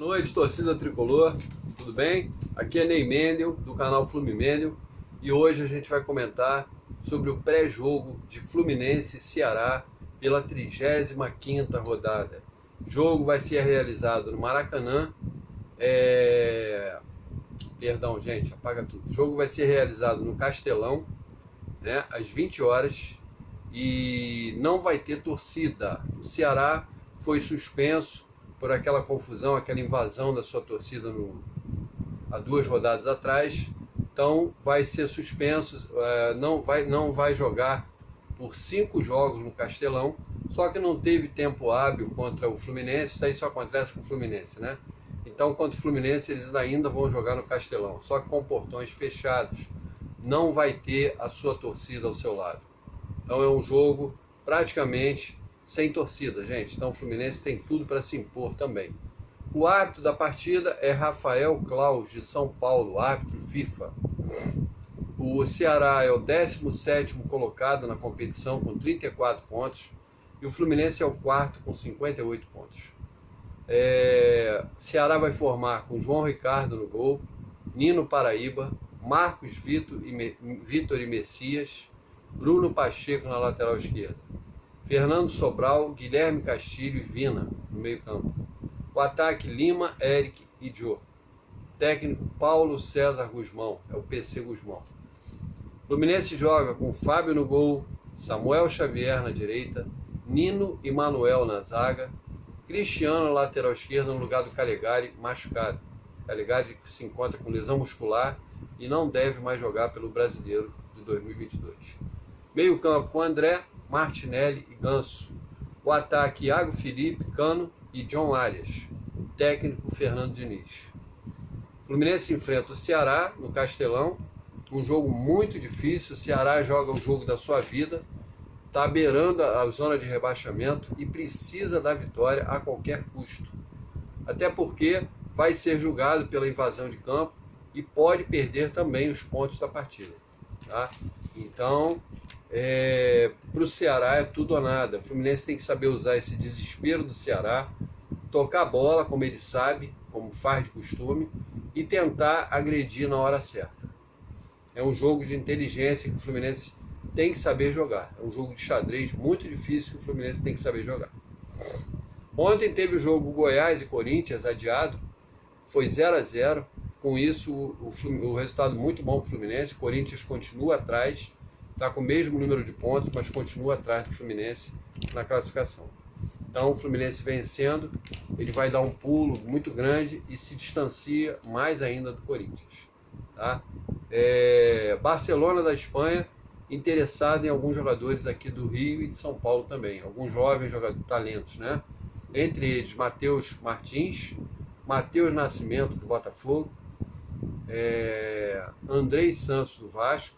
noite, torcida tricolor, tudo bem? Aqui é Ney Mendel, do canal Flumimendel, e hoje a gente vai comentar sobre o pré-jogo de Fluminense e Ceará pela 35ª rodada. O jogo vai ser realizado no Maracanã, Perdão, gente, apaga tudo. O jogo vai ser realizado no Castelão, né, às 20 horas, e não vai ter torcida. O Ceará foi suspenso por aquela confusão, aquela invasão da sua torcida há 2 rodadas atrás. Então vai ser suspenso, não vai jogar por 5 jogos no Castelão, só que não teve tempo hábil contra o Fluminense. Isso aí só acontece com o Fluminense, né? Então contra o Fluminense eles ainda vão jogar no Castelão, só que com portões fechados, não vai ter a sua torcida ao seu lado. Então é um jogo praticamente sem torcida, gente. Então o Fluminense tem tudo para se impor também. O árbitro da partida é Rafael Claus, de São Paulo, árbitro FIFA. O Ceará é o 17º colocado na competição com 34 pontos e o Fluminense é o 4º com 58 pontos. Ceará vai formar com João Ricardo no gol, Nino Paraíba, Marcos Vitor e Messias, Bruno Pacheco na lateral esquerda, Fernando Sobral, Guilherme Castilho e Vina no meio campo. O ataque: Lima, Eric e Jô. Técnico: Paulo César Guzmão, é o PC Guzmão. Fluminense joga com Fábio no gol, Samuel Xavier na direita, Nino e Manuel na zaga, Cristiano na lateral esquerda no lugar do Calegari, machucado. Calegari que se encontra com lesão muscular e não deve mais jogar pelo Brasileiro de 2022. Meio campo com André, Martinelli e Ganso. O ataque: Iago Felipe, Cano e John Arias. Técnico: Fernando Diniz. Fluminense enfrenta o Ceará no Castelão, um jogo muito difícil. O Ceará joga o jogo da sua vida, está beirando a zona de rebaixamento e precisa da vitória a qualquer custo. Até porque vai ser julgado pela invasão de campo e pode perder também os pontos da partida. Tá? Então, para o Ceará é tudo ou nada. O Fluminense tem que saber usar esse desespero do Ceará, tocar a bola como ele sabe, como faz de costume, e tentar agredir na hora certa. É um jogo de inteligência que o Fluminense tem que saber jogar. É um jogo de xadrez muito difícil que o Fluminense tem que saber jogar. Ontem teve o jogo Goiás e Corinthians adiado, foi 0-0. Com isso, o resultado muito bom para o Fluminense. O Corinthians continua atrás, está com o mesmo número de pontos, mas continua atrás do Fluminense na classificação. Então o Fluminense vencendo, ele vai dar um pulo muito grande e se distancia mais ainda do Corinthians. Tá? Barcelona da Espanha, interessado em alguns jogadores aqui do Rio e de São Paulo também, alguns jovens jogadores, talentos, né? Entre eles Matheus Martins, Matheus Nascimento do Botafogo, Andrei Santos do Vasco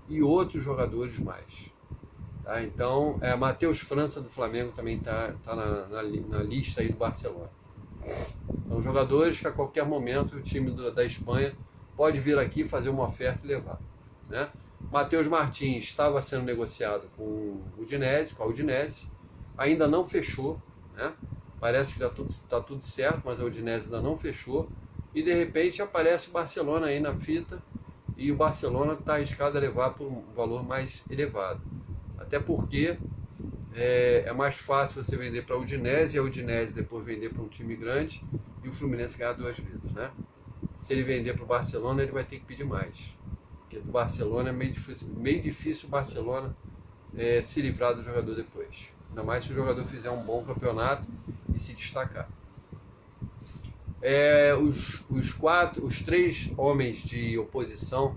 e outros jogadores mais. Tá? Então, Matheus França do Flamengo também está na lista aí do Barcelona. São jogadores que a qualquer momento o time da Espanha pode vir aqui fazer uma oferta e levar. Né? Matheus Martins estava sendo negociado com a Udinese, ainda não fechou, né? Parece que está tudo certo, mas a Udinese ainda não fechou, e de repente aparece o Barcelona aí na fita, e o Barcelona está arriscado a levar por um valor mais elevado. Até porque é mais fácil você vender para a Udinese, e a Udinese depois vender para um time grande, e o Fluminense ganhar 2 vezes, né? Se ele vender para o Barcelona, ele vai ter que pedir mais. Porque do Barcelona é meio difícil o Barcelona se livrar do jogador depois. Ainda mais se o jogador fizer um bom campeonato e se destacar. Os 3 homens de oposição,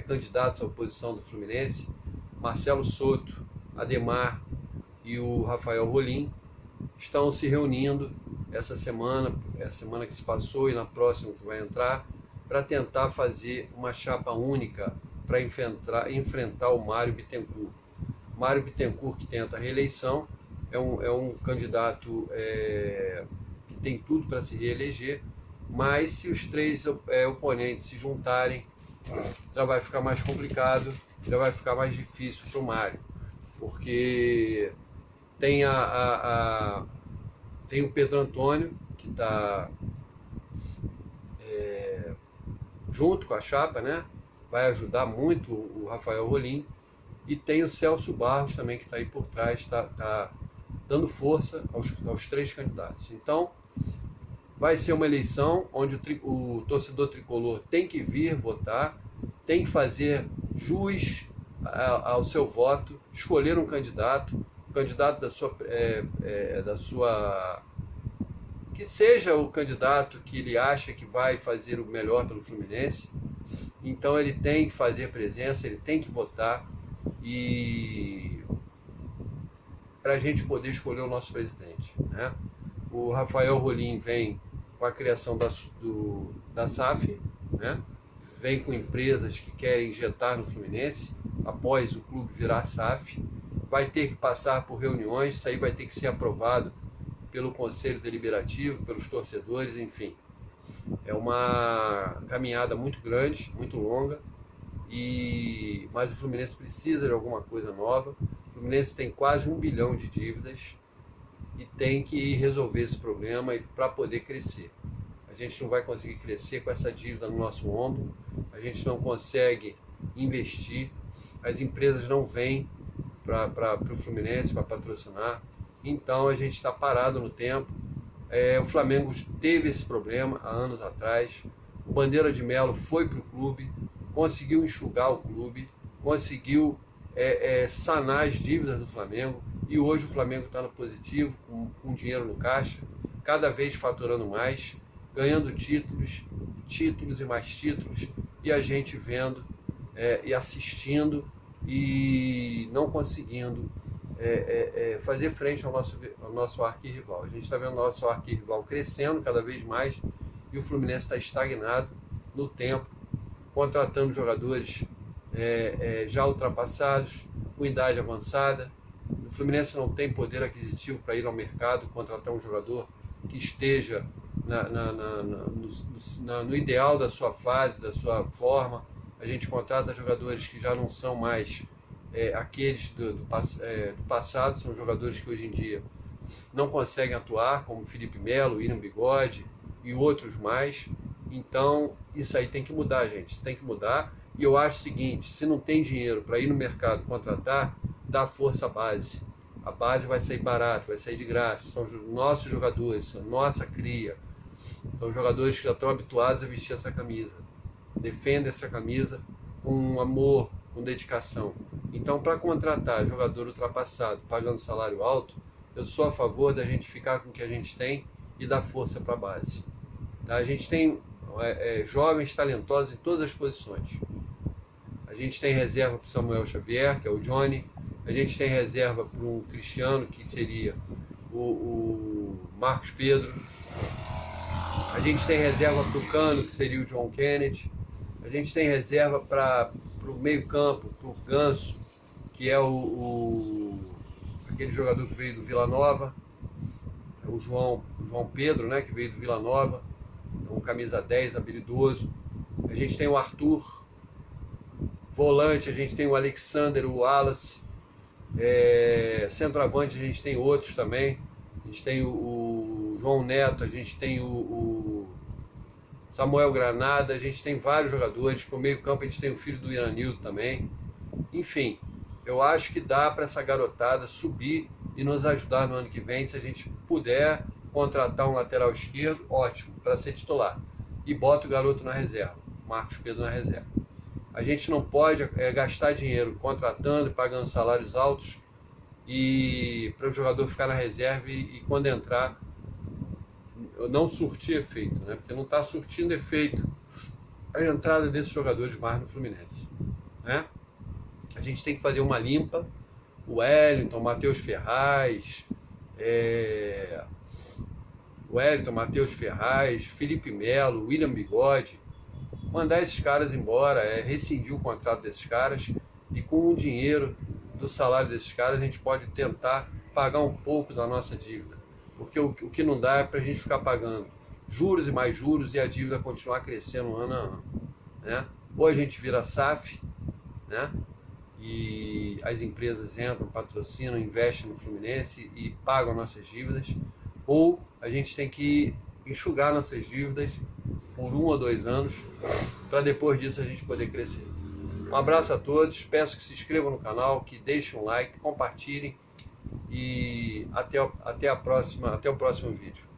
candidatos à oposição do Fluminense, Marcelo Soto, Ademar e o Rafael Rolim, estão se reunindo essa semana que se passou e na próxima que vai entrar, para tentar fazer uma chapa única para enfrentar o Mário Bittencourt. Mário Bittencourt, que tenta a reeleição, é um candidato que tem tudo para se reeleger, mas se os 3 oponentes se juntarem, já vai ficar mais complicado, já vai ficar mais difícil para o Mário, porque tem o Pedro Antônio, que está junto com a chapa, né? Vai ajudar muito o Rafael Rolim. E tem o Celso Barros também, que está aí por trás, está dando força aos 3 candidatos. Então, vai ser uma eleição onde o torcedor tricolor tem que vir votar, tem que fazer jus ao seu voto, escolher um candidato, da sua que seja o candidato que ele acha que vai fazer o melhor pelo Fluminense. Então ele tem que fazer presença, ele tem que votar, e para a gente poder escolher o nosso presidente, né? O Rafael Rolim vem com a criação da SAF, né? Vem com empresas que querem injetar no Fluminense após o clube virar SAF. Vai ter que passar por reuniões, isso aí vai ter que ser aprovado pelo Conselho Deliberativo, pelos torcedores, enfim. É uma caminhada muito grande, muito longa, mas o Fluminense precisa de alguma coisa nova. O Fluminense tem quase 1 bilhão de dívidas e tem que resolver esse problema para poder crescer. A gente não vai conseguir crescer com essa dívida no nosso ombro, a gente não consegue investir, as empresas não vêm para o Fluminense para patrocinar, então a gente está parado no tempo. O Flamengo teve esse problema há anos atrás, o Bandeira de Melo foi para o clube, conseguiu enxugar o clube, conseguiu sanar as dívidas do Flamengo, e hoje o Flamengo está no positivo, com dinheiro no caixa, cada vez faturando mais, ganhando títulos e mais títulos, e a gente vendo e assistindo e não conseguindo fazer frente ao nosso arquirrival. A gente está vendo o nosso arquirrival crescendo cada vez mais e o Fluminense está estagnado no tempo, contratando jogadores já ultrapassados, com idade avançada. O Fluminense não tem poder aquisitivo para ir ao mercado, contratar um jogador que esteja no ideal da sua fase, da sua forma. A gente contrata jogadores que já não são mais aqueles do passado, são jogadores que hoje em dia não conseguem atuar, como Felipe Melo, William Bigode e outros mais. Então isso aí tem que mudar, gente, isso tem que mudar. E eu acho o seguinte: se não tem dinheiro para ir no mercado contratar, dá força à base. A base vai sair barato, vai sair de graça. São os nossos jogadores, são nossa cria. São jogadores que já estão habituados a vestir essa camisa. Defendem essa camisa com amor, com dedicação. Então, para contratar jogador ultrapassado, pagando salário alto, eu sou a favor da gente ficar com o que a gente tem e dar força para a base. Tá? A gente tem jovens talentosos em todas as posições. A gente tem reserva para o Samuel Xavier, que é o Johnny. A gente tem reserva para um Cristiano, que seria o Marcos Pedro. A gente tem reserva para o Cano, que seria o John Kennedy. A gente tem reserva para o meio campo, para o Ganso, que é aquele jogador que veio do Vila Nova. É o João Pedro, né, que veio do Vila Nova. É um camisa 10, habilidoso. A gente tem o Arthur. Volante, a gente tem o Alexander, o Wallace. Centroavante, a gente tem outros também. A gente tem o João Neto, a gente tem o Samuel Granada, a gente tem vários jogadores. Para o meio campo a gente tem o filho do Iranildo também. Enfim, eu acho que dá para essa garotada subir e nos ajudar no ano que vem. Se a gente puder contratar um lateral esquerdo, ótimo, para ser titular. E bota o garoto na reserva, Marcos Pedro na reserva. A gente não pode gastar dinheiro contratando e pagando salários altos e para o jogador ficar na reserva e quando entrar não surtir efeito, né? Porque não está surtindo efeito a entrada desses jogadores mais no Fluminense, né? A gente tem que fazer uma limpa. O Wellington, Matheus Ferraz, Felipe Melo, William Bigode, mandar esses caras embora, rescindir o contrato desses caras, e com o dinheiro do salário desses caras a gente pode tentar pagar um pouco da nossa dívida, porque o que não dá é para a gente ficar pagando juros e mais juros e a dívida continuar crescendo ano a ano, né? Ou a gente vira SAF, né? E as empresas entram, patrocinam, investem no Fluminense e pagam nossas dívidas, ou a gente tem que enxugar nossas dívidas por 1 ou 2 anos, para depois disso a gente poder crescer. Um abraço a todos, peço que se inscrevam no canal, que deixem um like, compartilhem e até o próximo vídeo.